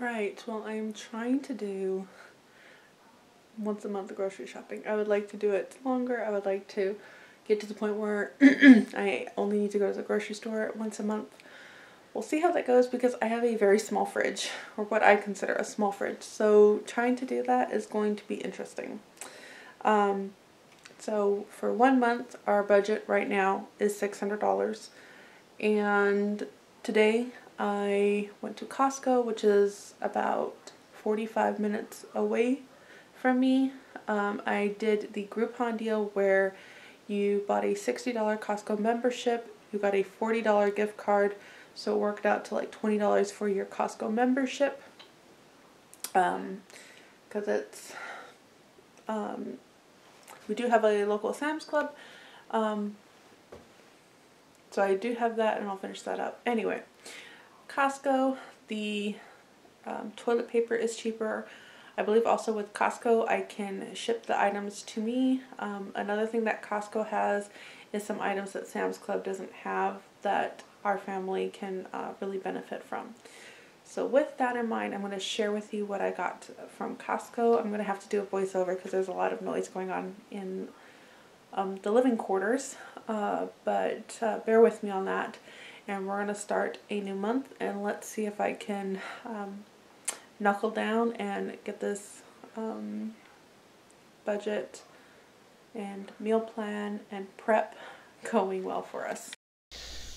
Right, well, I'm trying to do once a month grocery shopping. I would like to do it longer. I would like to get to the point where I only need to go to the grocery store once a month. We'll see how that goes because I have a very small fridge, or what I consider a small fridge. So trying to do that is going to be interesting. So for 1 month, our budget right now is $600. And today I went to Costco, which is about 45 minutes away from me. I did the Groupon deal where you bought a $60 Costco membership, you got a $40 gift card, so it worked out to like $20 for your Costco membership. Because it's, we do have a local Sam's Club, so I do have that, and I'll finish that up. Anyway, Costco, the toilet paper is cheaper. I believe also with Costco I can ship the items to me. Another thing that Costco has is some items that Sam's Club doesn't have that our family can really benefit from. So with that in mind, I'm going to share with you what I got from Costco. I'm going to have to do a voiceover because there's a lot of noise going on in the living quarters, but bear with me on that. And we're going to start a new month, and let's see if I can knuckle down and get this budget and meal plan and prep going well for us.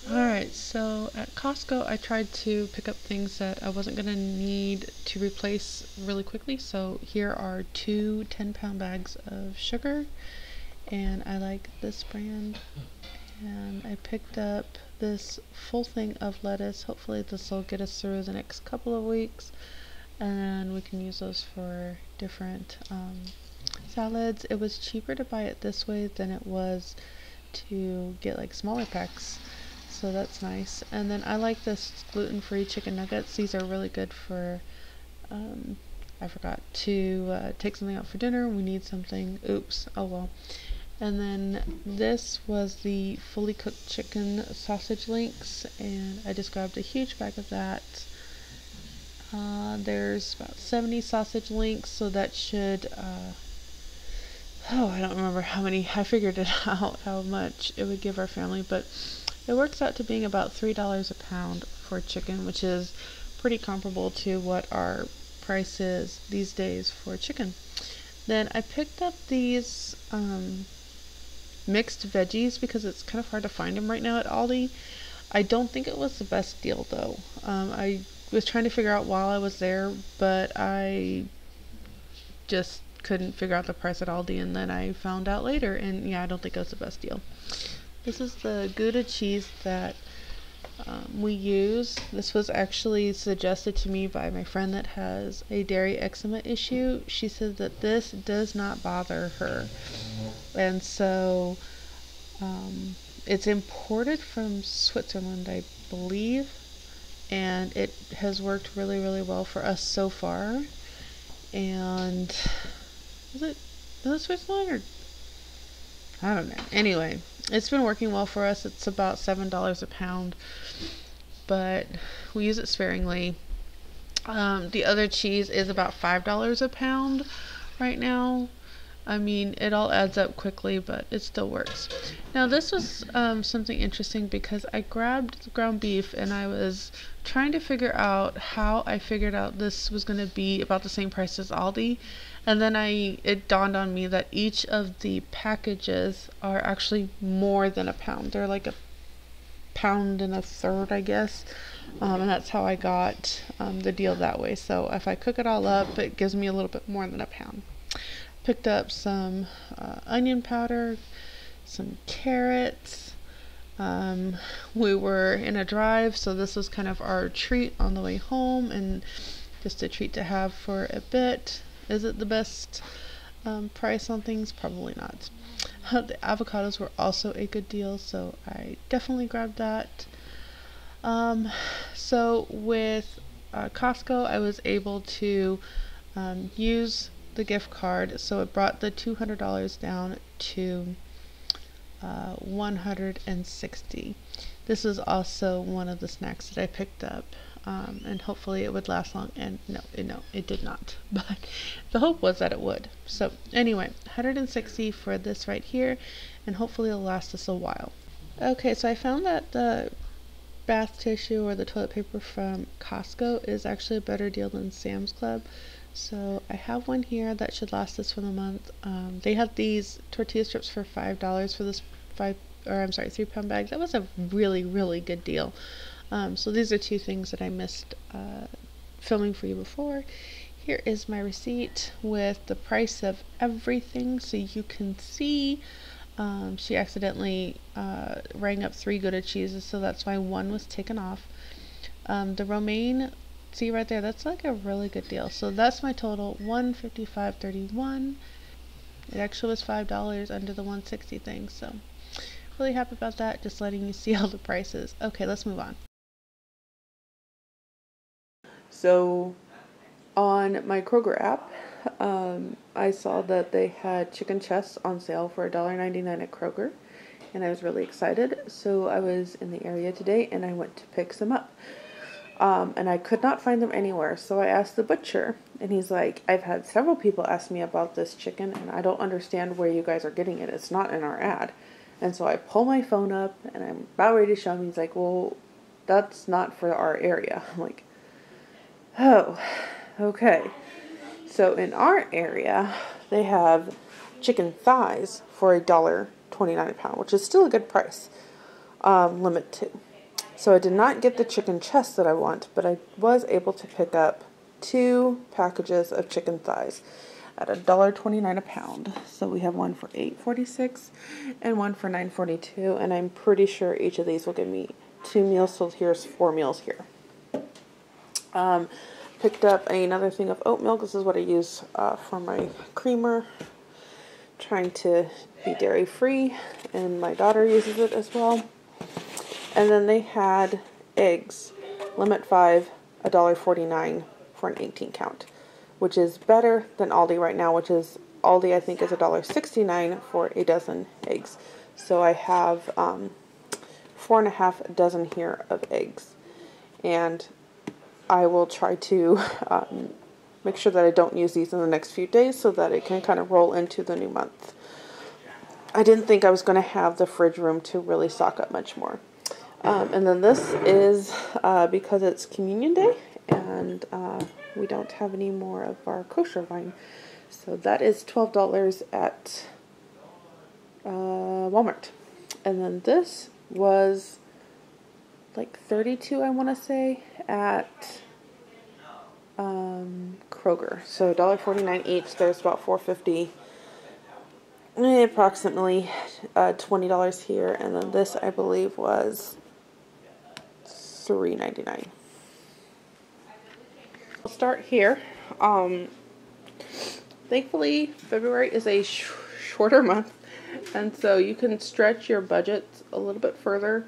Alright, so at Costco I tried to pick up things that I wasn't going to need to replace really quickly. So here are two 10-pound bags of sugar, and I like this brand. And I picked up this full thing of lettuce. Hopefully this will get us through the next couple of weeks, and we can use those for different salads. It was cheaper to buy it this way than it was to get like smaller packs, so that's nice. And then I like this gluten-free chicken nuggets. These are really good for I forgot to take something out for dinner. We need something. Oops, oh well. And then this was the fully cooked chicken sausage links, and I just grabbed a huge bag of that. There's about 70 sausage links, so that should, I don't remember how many, I figured it out how much it would give our family, but it works out to being about $3 a pound for chicken, which is pretty comparable to what our price is these days for chicken. Then I picked up these mixed veggies because it's kind of hard to find them right now at Aldi. I don't think it was the best deal though. I was trying to figure out while I was there, but I just couldn't figure out the price at Aldi, and then I found out later, and yeah, I don't think it was the best deal. This is the Gouda cheese that we use. This was actually suggested to me by my friend that has a dairy eczema issue. She said that this does not bother her, and so it's imported from Switzerland, I believe, and it has worked really, really well for us so far. And is it Switzerland, or I don't know. Anyway, it's been working well for us. It's about $7 a pound, but we use it sparingly. The other cheese is about $5 a pound right now. I mean, it all adds up quickly, but it still works. Now, this was something interesting because I grabbed ground beef, and I was trying to figure out how I figured out this was going to be about the same price as Aldi. And then it dawned on me that each of the packages are actually more than a pound. They're like a pound and a third, I guess. And that's how I got the deal that way. So if I cook it all up, it gives me a little bit more than a pound. Picked up some onion powder, some carrots. We were in a drive, so this was kind of our treat on the way home, and just a treat to have for a bit. Is it the best price on things? Probably not. The avocados were also a good deal, so I definitely grabbed that. So with Costco, I was able to use the gift card, so it brought the $200 down to $160. This is also one of the snacks that I picked up. and hopefully it would last long. And no, it did not. But the hope was that it would. So anyway, 160 for this right here, and hopefully it'll last us a while. Okay, so I found that the bath tissue or the toilet paper from Costco is actually a better deal than Sam's Club. So I have one here that should last us for the month. They had these tortilla strips for $5 for this 3-pound bag. That was a really, really good deal. So these are two things that I missed filming for you before. Here is my receipt with the price of everything so you can see. She accidentally rang up 3 Gouda cheeses, so that's why one was taken off. The romaine, see right there, that's like a really good deal. So that's my total, $155.31. It actually was $5 under the $160 thing, so really happy about that. Just letting you see all the prices. Okay, let's move on. So on my Kroger app, I saw that they had chicken chests on sale for $1.99 at Kroger, and I was really excited. So I was in the area today and I went to pick some up. And I could not find them anywhere. So I asked the butcher, and he's like, I've had several people ask me about this chicken, and I don't understand where you guys are getting it. It's not in our ad. And so I pull my phone up and I'm about ready to show him. He's like, well, that's not for our area. I'm like, oh, okay. So in our area, they have chicken thighs for $1.29 a pound, which is still a good price, limit 2. So I did not get the chicken chest that I want, but I was able to pick up 2 packages of chicken thighs at $1.29 a pound. So we have one for $8.46 and one for $9.42, and I'm pretty sure each of these will give me 2 meals. So here's 4 meals here. Picked up another thing of oat milk. This is what I use for my creamer. Trying to be dairy free, and my daughter uses it as well. And then they had eggs, limit 5, $1.49 for an 18 count, which is better than Aldi right now, which is Aldi I think is $1.69 for a dozen eggs. So I have 4.5 dozen here of eggs, and I will try to make sure that I don't use these in the next few days so that it can kind of roll into the new month. I didn't think I was going to have the fridge room to really stock up much more. And then this is because it's Communion Day, and we don't have any more of our kosher wine. So that is $12 at Walmart. And then this was like $32, I want to say, at Kroger. So $1.49 each. There's about $4.50. Approximately $20 here. And then this, I believe, was $3.99. We'll start here. Thankfully, February is a shorter month, and so you can stretch your budget a little bit further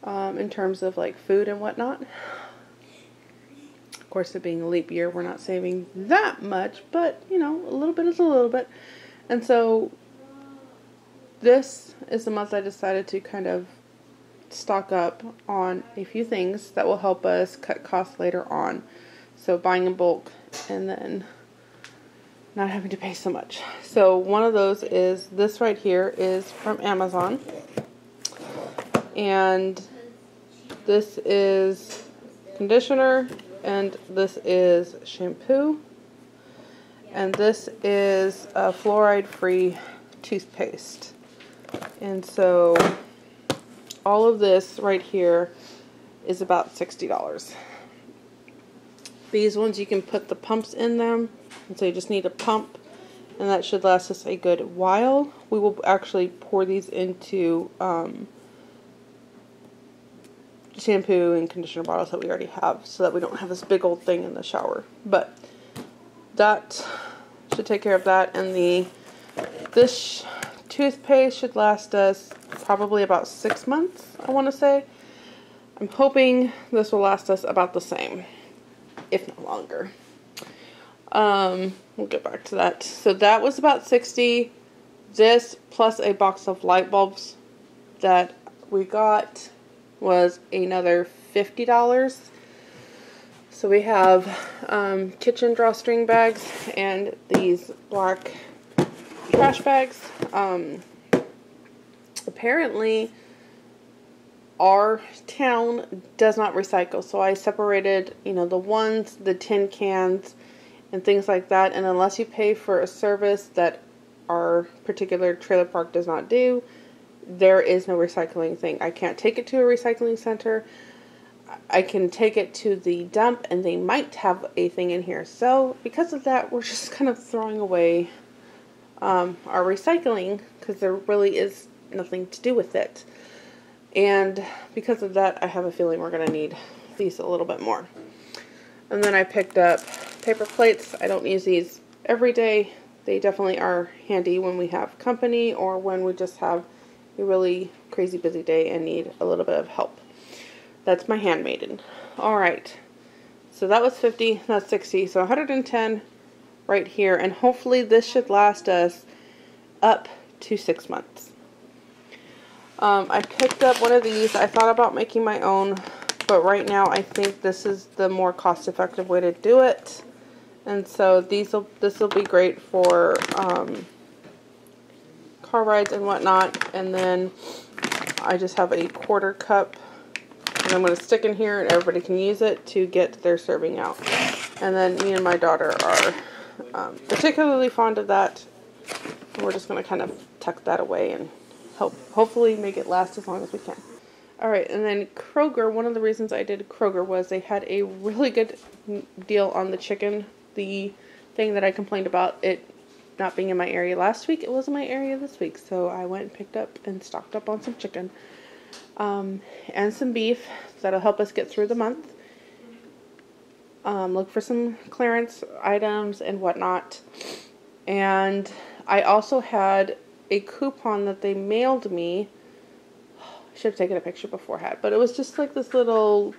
in terms of like food and whatnot. Of course, it being a leap year, we're not saving that much, but you know, a little bit is a little bit. And so this is the month I decided to kind of stock up on a few things that will help us cut costs later on. So buying in bulk and then not having to pay so much. So one of those is this right here is from Amazon. And this is conditioner, and this is shampoo, and this is a fluoride-free toothpaste. And so all of this right here is about $60. These ones you can put the pumps in them, and so you just need a pump, and that should last us a good while. We will actually pour these into shampoo and conditioner bottles that we already have, so that we don't have this big old thing in the shower. But that should take care of that, and this toothpaste should last us probably about 6 months, I want to say. I'm hoping this will last us about the same, if not longer. We'll get back to that. So that was about $60. This plus a box of light bulbs that we got was another $50. So we have kitchen drawstring bags and these black trash bags. Apparently our town does not recycle, so I separated, the tin cans and things like that, and unless you pay for a service that our particular trailer park does not do, there is no recycling thing. I can't take it to a recycling center. I can take it to the dump, and they might have a thing in here. So because of that, we're just kind of throwing away our recycling, because there really is nothing to do with it. And because of that, I have a feeling we're going to need these a little bit more. And then I picked up paper plates. I don't use these every day. They definitely are handy when we have company or when we just have a really crazy busy day and need a little bit of help. That's my handmaiden. Alright, so that was 50, that's 60, so 110 right here, and hopefully this should last us up to 6 months. I picked up one of these. I thought about making my own, but right now I think this is the more cost-effective way to do it. And so this will be great for car rides and whatnot. And then I just have a quarter cup, and I'm going to stick in here and everybody can use it to get their serving out. And then me and my daughter are particularly fond of that. And we're just going to kind of tuck that away and hopefully make it last as long as we can. Alright, and then Kroger, one of the reasons I did Kroger was they had a really good deal on the chicken. The thing that I complained about it not being in my area last week, it was in my area this week. So I went and picked up and stocked up on some chicken. And some beef that'll help us get through the month. Look for some clearance items and whatnot. And I also had a coupon that they mailed me. I should have taken a picture beforehand, but it was just like this little,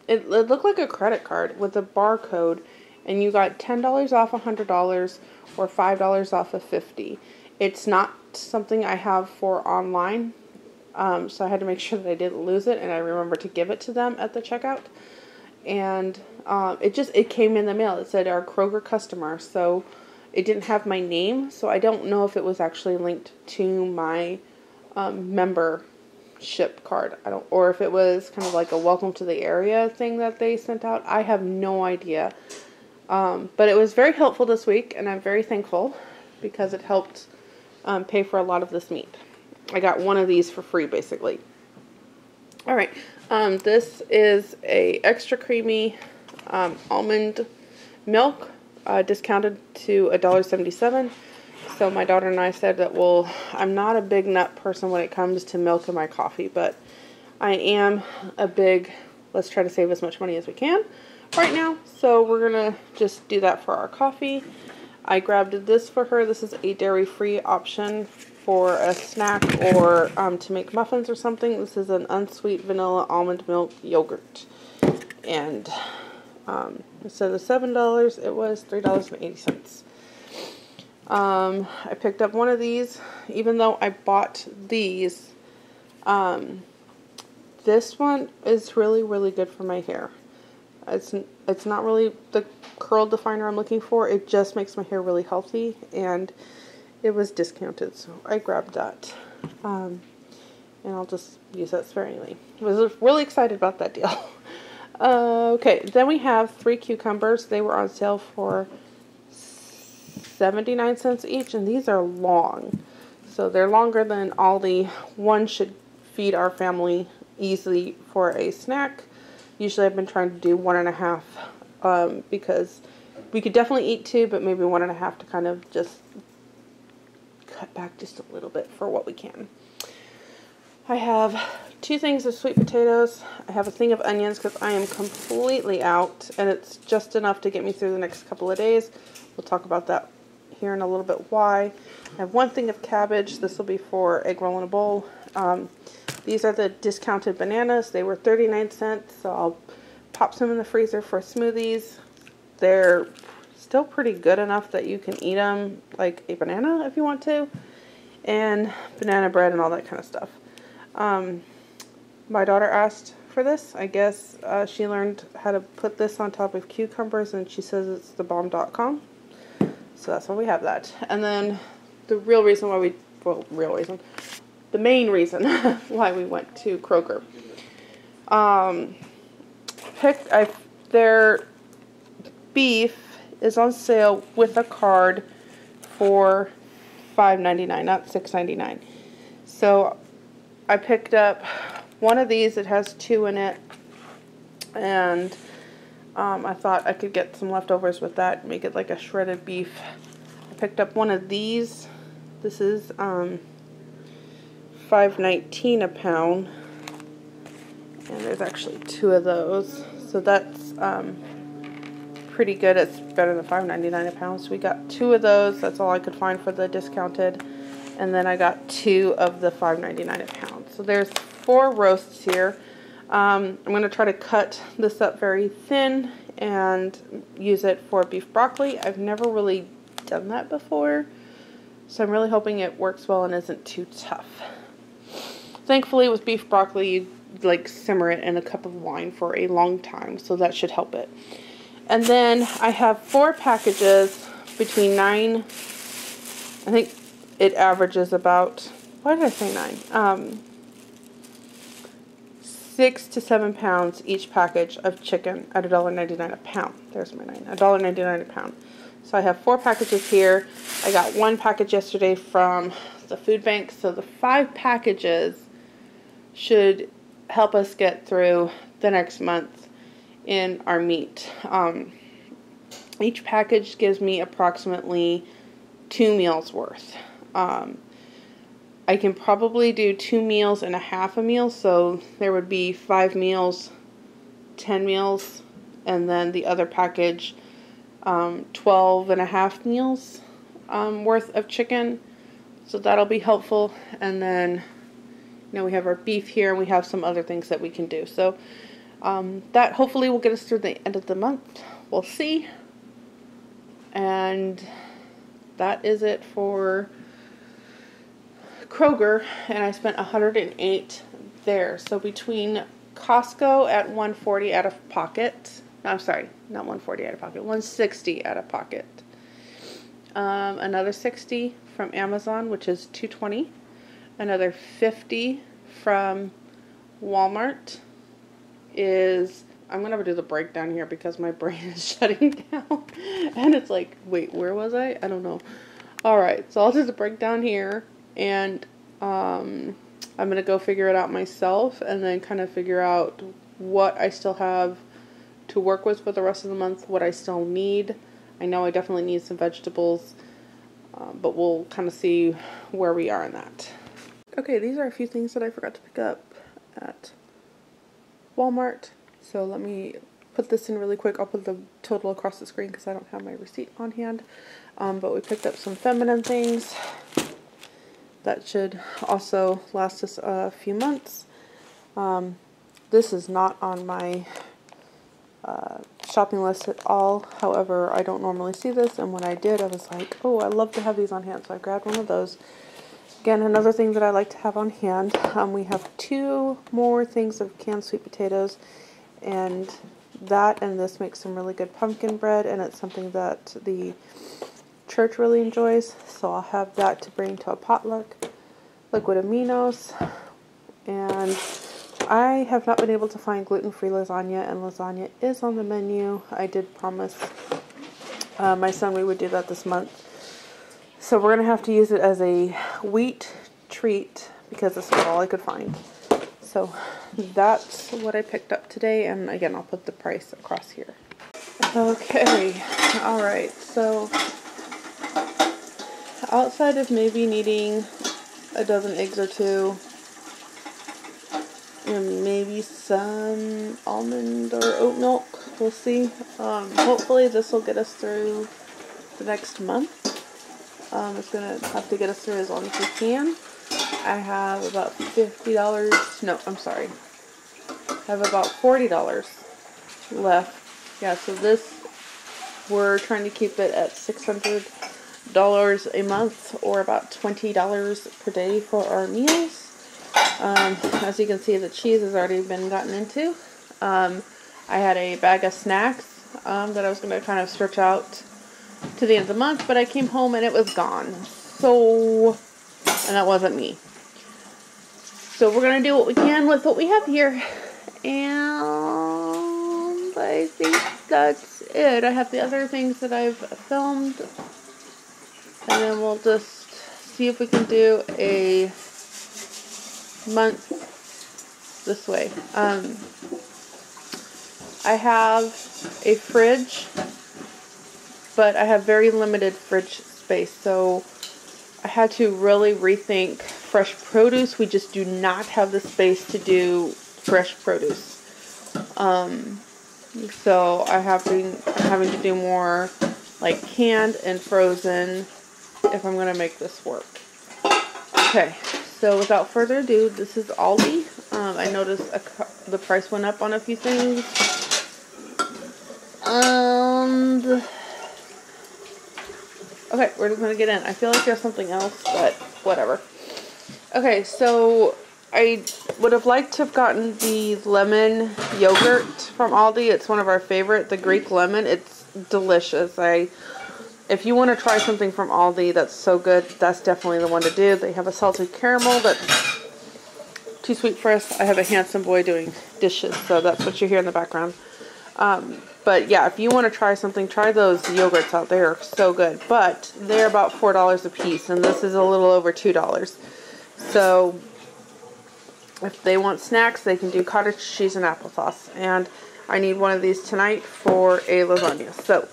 it looked like a credit card with a barcode, and you got $10 off $100 or $5 off of $50. It's not something I have for online, so I had to make sure that I didn't lose it, and I remember to give it to them at the checkout. And it came in the mail. It said our Kroger customer, so it didn't have my name, so I don't know if it was actually linked to my membership card. Or if it was kind of like a welcome to the area thing that they sent out. I have no idea. But it was very helpful this week, and I'm very thankful because it helped pay for a lot of this meat. I got one of these for free, basically. All right, this is a extra creamy almond milk, discounted to $1.77. So my daughter and I said that, well, I'm not a big nut person when it comes to milk in my coffee, but I am a big, let's try to save as much money as we can right now. So we're going to just do that for our coffee. I grabbed this for her. This is a dairy-free option for a snack or to make muffins or something. This is an unsweet vanilla almond milk yogurt. And instead of $7, it was $3.80. I picked up one of these, even though I bought these. This one is really, really good for my hair. It's not really the curl definer I'm looking for. It just makes my hair really healthy, and it was discounted, so I grabbed that. And I'll just use that sparingly. I was really excited about that deal. Okay, then we have 3 cucumbers. They were on sale for 79 cents each, and these are long. So they're longer than Aldi. One should feed our family easily for a snack. Usually I've been trying to do 1.5 because we could definitely eat 2, but maybe 1.5 to kind of just cut back just a little bit for what we can. I have 2 things of sweet potatoes. I have a thing of onions because I am completely out, and it's just enough to get me through the next couple of days. We'll talk about that here in a little bit why. I have 1 thing of cabbage. This will be for egg roll in a bowl. These are the discounted bananas. They were 39 cents, so I'll pop some in the freezer for smoothies. They're still pretty good enough that you can eat them like a banana if you want to, and banana bread and all that kind of stuff. My daughter asked for this. I guess she learned how to put this on top of cucumbers, and she says it's thebomb.com. So that's why we have that. And then the real reason why the main reason why we went to Kroger. Their beef is on sale with a card for $5.99, not $6.99. So I picked up one of these. It has 2 in it, and I thought I could get some leftovers with that, make it like a shredded beef. I picked up one of these. This is $5.19 a pound, and there's actually 2 of those, so that's pretty good. It's better than $5.99 a pound. So we got 2 of those. That's all I could find for the discounted. And then I got 2 of the $5.99 a pound. So there's 4 roasts here. I'm going to try to cut this up very thin and use it for beef broccoli. I've never really done that before, so I'm really hoping it works well and isn't too tough. Thankfully, with beef broccoli, you like simmer it in a cup of wine for a long time, so that should help it. And then I have 4 packages between 9, I think it averages about, why did I say 9? 6 to 7 pounds each package of chicken at $1.99 a pound. There's my 9, $1.99 a pound. So I have 4 packages here. I got 1 package yesterday from the food bank, so the 5 packages should help us get through the next month in our meat. Each package gives me approximately 2 meals worth. I can probably do 2 meals and a half a meal, so there would be 5 meals, 10 meals, and then the other package 12 and a half meals worth of chicken, so that'll be helpful. And then, you know, we have our beef here, and we have some other things that we can do. So that hopefully will get us through the end of the month. We'll see. And that is it for Kroger, and I spent $108 there. So between Costco at $140 out of pocket, I'm sorry, not $140 out of pocket, $160 out of pocket. Another $60 from Amazon, which is $220. Another $50 from Walmart is, I'm going to do the breakdown here because my brain is shutting down. And it's like, wait, where was I? I don't know. Alright, so I'll do the breakdown here. And I'm going to go figure it out myself. And then kind of figure out what I still have to work with for the rest of the month. What I still need. I know I definitely need some vegetables. But we'll kind of see where we are in that. Okay, these are a few things that I forgot to pick up at Walmart. So let me put this in really quick. I'll put the total across the screen because I don't have my receipt on hand. But we picked up some feminine things. That should also last us a few months. This is not on my shopping list at all. However, I don't normally see this, and when I did, I was like, oh, I love to have these on hand. So I grabbed one of those. Again, another thing that I like to have on hand. We have 2 more things of canned sweet potatoes, and that and this makes some really good pumpkin bread, and it's something that the church really enjoys, so I'll have that to bring to a potluck. Liquid aminos, and I have not been able to find gluten-free lasagna, and lasagna is on the menu. I did promise my son we would do that this month. So we're going to have to use it as a wheat treat because this was all I could find. So that's what I picked up today, and again, I'll put the price across here. Okay, alright, so outside of maybe needing a dozen eggs or 2, and maybe some almond or oat milk, we'll see. Hopefully this will get us through the next month. It's going to have to get us through as long as we can. I have about $50, no, I'm sorry. I have about $40 left. Yeah, so this, we're trying to keep it at $600 a month, or about $20 per day for our meals. As you can see, the cheese has already been gotten into. I had a bag of snacks that I was going to kind of stretch out to the end of the month, but I came home and it was gone. And that wasn't me. So we're going to do what we can with what we have here. And I think that's it. I have the other things that I've filmed. And then we'll just see if we can do a month this way. I have a fridge, but I have very limited fridge space. So I had to really rethink fresh produce. We just do not have the space to do fresh produce. So I'm having to do more like canned and frozen if I'm going to make this work. Okay, so without further ado, this is Aldi. I noticed the price went up on a few things. And okay, we're just going to get in. I feel like there's something else, but whatever. Okay, so I would have liked to have gotten the lemon yogurt from Aldi. It's one of our favorite, the Greek lemon. It's delicious. If you want to try something from Aldi that's so good, that's definitely the one to do. They have a salted caramel that's too sweet for us. I have a handsome boy doing dishes, so that's what you hear in the background. But yeah, if you want to try something, try those yogurts out. They are so good. But they're about $4 a piece, and this is a little over $2. So if they want snacks, they can do cottage cheese and applesauce. And I need one of these tonight for a lasagna. So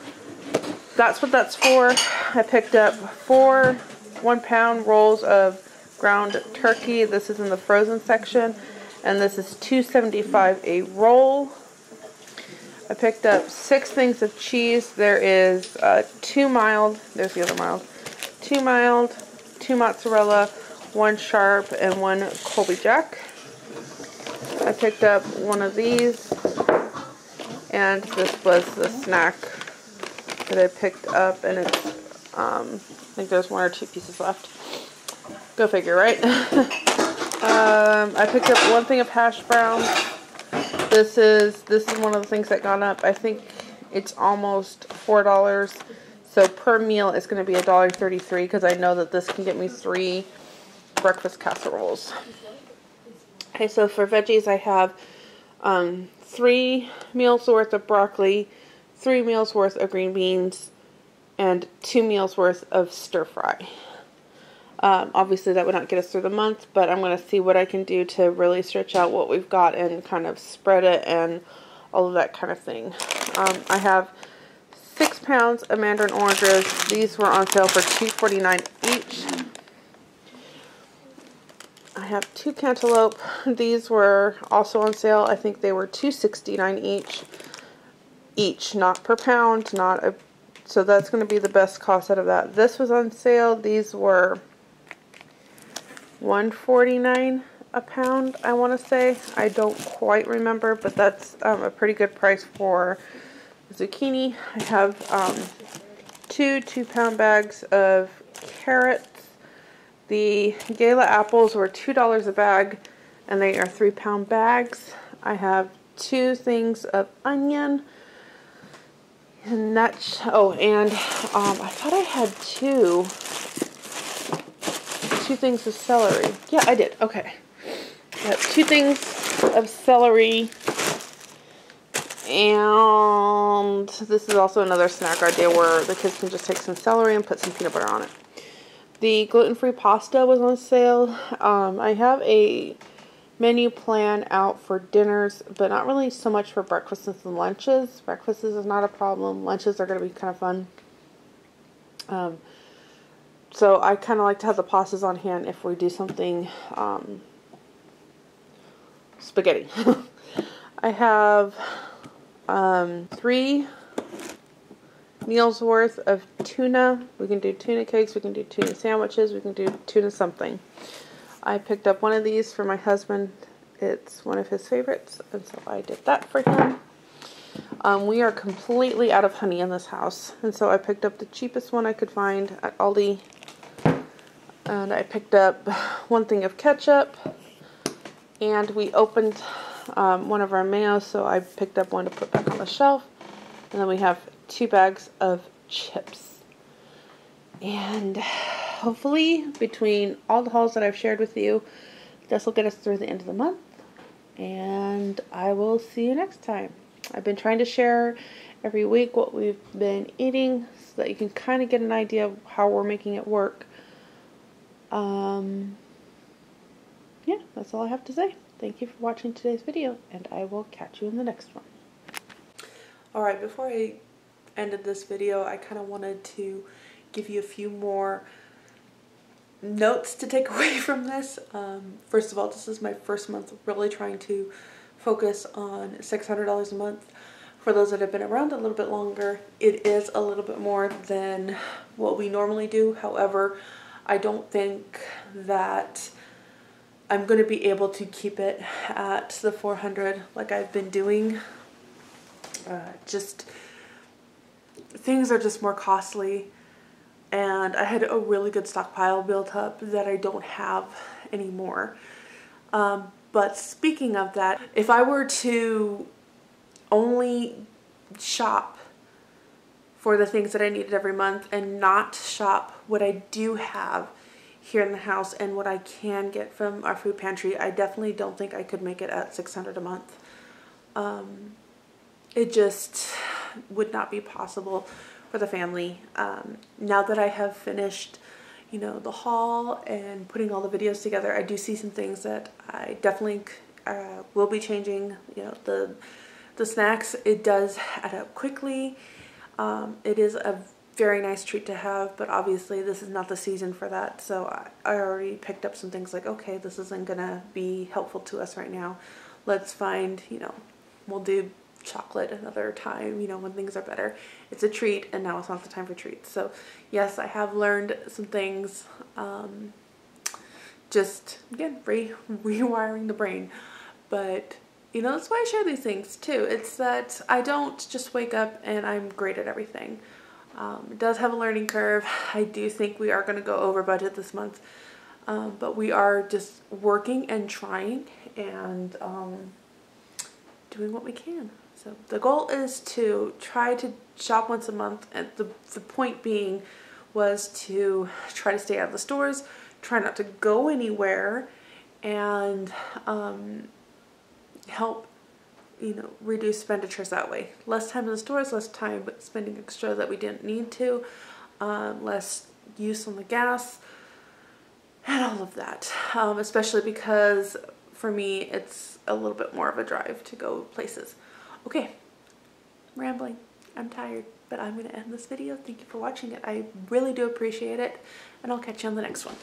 that's what that's for. I picked up 4 1-pound rolls of ground turkey. This is in the frozen section. And this is $2.75 a roll. I picked up 6 things of cheese. There is 2 mild. There's the other mild. 2 mild, 2 mozzarella, 1 sharp, and 1 Colby Jack. I picked up one of these. And this was the snack that I picked up. And it's, I think there's 1 or 2 pieces left. Go figure, right? I picked up 1 thing of hash browns. This is one of the things that got up. I think it's almost $4. So per meal it's going to be $1.33 because I know that this can get me 3 breakfast casseroles. Okay, so for veggies I have 3 meals worth of broccoli, 3 meals worth of green beans, and 2 meals worth of stir fry. Obviously that would not get us through the month, but I'm going to see what I can do to really stretch out what we've got and kind of spread it and all of that kind of thing. I have 6 pounds of mandarin oranges. These were on sale for $2.49 each. I have 2 cantaloupe. These were also on sale. I think they were $2.69 each, not per pound, so that's going to be the best cost out of that. This was on sale. These were $1.49 a pound, I want to say. I don't quite remember, but that's a pretty good price for zucchini. I have 2 2-pound bags of carrots. The Gala apples were $2 a bag, and they are 3-pound bags. I have 2 things of onion. And that's, I thought I had 2 things of celery. Yeah, I did. Okay. I have 2 things of celery. And this is also another snack idea where the kids can just take some celery and put some peanut butter on it. The gluten-free pasta was on sale. I have a menu plan out for dinners, but not really so much for breakfasts and lunches. Breakfasts is not a problem. Lunches are going to be kind of fun. So I kind of like to have the pastas on hand if we do something spaghetti. I have 3 meals worth of tuna. We can do tuna cakes, we can do tuna sandwiches, we can do tuna something. I picked up one of these for my husband. It's one of his favorites, and so I did that for him. We are completely out of honey in this house, and so I picked up the cheapest one I could find at Aldi. And I picked up 1 thing of ketchup, and we opened one of our mayos, so I picked up one to put back on the shelf. And then we have 2 bags of chips. And hopefully, between all the hauls that I've shared with you, this will get us through the end of the month. And I will see you next time. I've been trying to share every week what we've been eating so that you can kind of get an idea of how we're making it work. Yeah, that's all I have to say. Thank you for watching today's video, and I will catch you in the next one. Alright, before I ended this video, I kind of wanted to give you a few more notes to take away from this. First of all, this is my first month really trying to focus on $600 a month. For those that have been around a little bit longer, it is a little bit more than what we normally do. However, I don't think that I'm going to be able to keep it at the 400 like I've been doing. Just things are just more costly, and I had a really good stockpile built up that I don't have anymore. But speaking of that, if I were to only shop for the things that I needed every month and not shop what I do have here in the house and what I can get from our food pantry, I definitely don't think I could make it at $600 a month. It just would not be possible for the family. Now that I have finished, you know, the haul and putting all the videos together, I do see some things that I definitely will be changing. You know, the snacks, it does add up quickly. It is a very nice treat to have, but obviously this is not the season for that. So I already picked up some things like, okay, this isn't gonna be helpful to us right now. Let's find, you know, we'll do chocolate another time, you know, when things are better. It's a treat, and now it's not the time for treats. So yes, I have learned some things. Just again, rewiring the brain. But you know, that's why I share these things too. It's that I don't just wake up and I'm great at everything. It does have a learning curve. I do think we are going to go over budget this month, but we are just working and trying and doing what we can. So the goal is to try to shop once a month, and the point being was to try to stay out of the stores, try not to go anywhere, and help, you know, reduce expenditures that way. Less time in the stores, less time but spending extra that we didn't need to, less use on the gas, and all of that. Especially because for me, it's a little bit more of a drive to go places. Okay, I'm rambling. I'm tired, but I'm going to end this video. Thank you for watching it. I really do appreciate it, and I'll catch you on the next one.